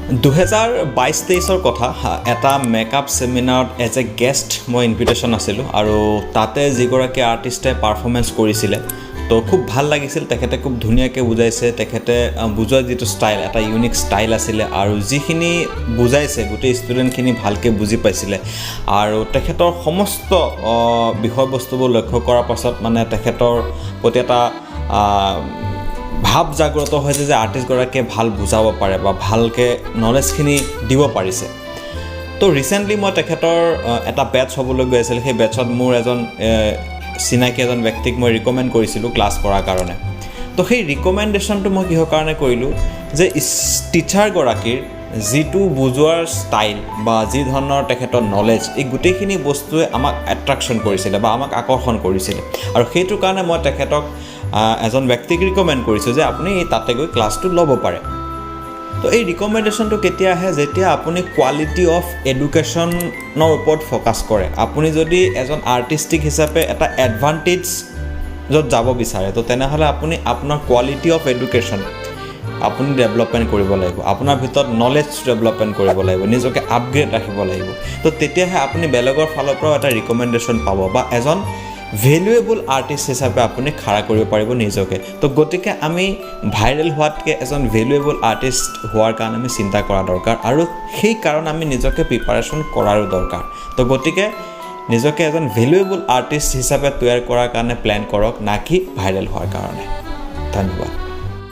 2022-23 কথা এটা makeup সেমিনাৰত as a guest মই ইনভিটেশ্যন আছিলোঁ আৰু তাতে যিগৰাকী আৰ্টিষ্টে পাৰফৰ্মেঞ্চ কৰিছিলে তো খুব ভাল লাগিছিল তেখেতে খুব ধুনীয়াকৈ বুজাইছে তেখেতে বুজোৱা যিটো ষ্টাইল এটা ইউনিক ষ্টাইল আছিলে আৰু যিখিনি বুজাইছে গোটেই ষ্টুডেণ্টখিনি ভালকৈ বুজি পাইছিলে আৰু তেখেতৰ সমস্ত বিষয়বস্তুবোৰ লক্ষ্য কৰাৰ পাছত মানে তেখেতৰ প্ৰতি এটা ভাৱ জাগ্ৰত হৈছে যে আৰ্টিষ্টগৰাকীয়ে ভাল বুজাব পাৰে বা ভালকৈ নলেজখিনি দিব পাৰিছে তো ৰিচেণ্টলি মই তেখেতৰ এটা বেটছ হ'বলৈ গৈ আছিল সেই বেটছত মোৰ এজন চিনাকি এজন ব্যক্তিক মই ৰিকমেণ্ড কৰিছিলোঁ ক্লাছ কৰাৰ কাৰণে তো সেই ৰিকমেণ্ডেশ্যনটো মই কিহৰ কাৰণে কৰিলোঁ যে টিচাৰগৰাকীৰ যিটো বুজোৱাৰ ষ্টাইল বা যি ধৰণৰ তেখেতৰ নলেজ এই গোটেইখিনি বস্তুৱে আমাক এট্ৰাকশ্যন কৰিছিলে বা আমাক আকৰ্ষণ কৰিছিলে আৰু সেইটো কাৰণে মই তেখেতক এজন ব্যক্তিক ৰিকমেণ্ড কৰিছোঁ যে আপুনি তাতে গৈ ক্লাছটো ল'ব পাৰে তো এই ৰিকমেণ্ডেশ্যনটো কেতিয়া আহে যেতিয়া আপুনি কোৱালিটি অফ এডুকেশ্যনৰ ওপৰত ফ'কাছ কৰে আপুনি যদি এজন আৰ্টিষ্টিক হিচাপে এটা এডভান্টেজ য'ত যাব বিচাৰে তো তেনেহ'লে আপুনি আপোনাৰ কোৱালিটি অফ এডুকেশ্যন আপুনি ডেভেলপমেণ্ট কৰিব লাগিব আপোনাৰ ভিতৰত নলেজ ডেভেলপমেণ্ট কৰিব লাগিব নিজকে আপগ্ৰেড ৰাখিব লাগিব তো তেতিয়াহে আপুনি বেলেগৰ ফালৰ পৰাও এটা ৰিকমেণ্ডেশ্যন পাব বা এজন ভেলুৱেবল আৰ্টিষ্ট হিচাপে আপুনি খাৰা কৰিব পাৰিব নিজকে তো গতিকে আমি ভাইৰেল হোৱাতকৈ এজন ভেলুৱেবল আৰ্টিষ্ট হোৱাৰ কাৰণে আমি চিন্তা কৰা দৰকাৰ আৰু সেই কাৰণে আমি নিজকে প্ৰিপাৰেশ্যন কৰাৰো দৰকাৰ তো গতিকে নিজকে এজন ভেলুৱেবল আৰ্টিষ্ট হিচাপে তৈয়াৰ কৰাৰ কাৰণে প্লেন কৰক না কি ভাইৰেল হোৱাৰ কাৰণে ধন্যবাদ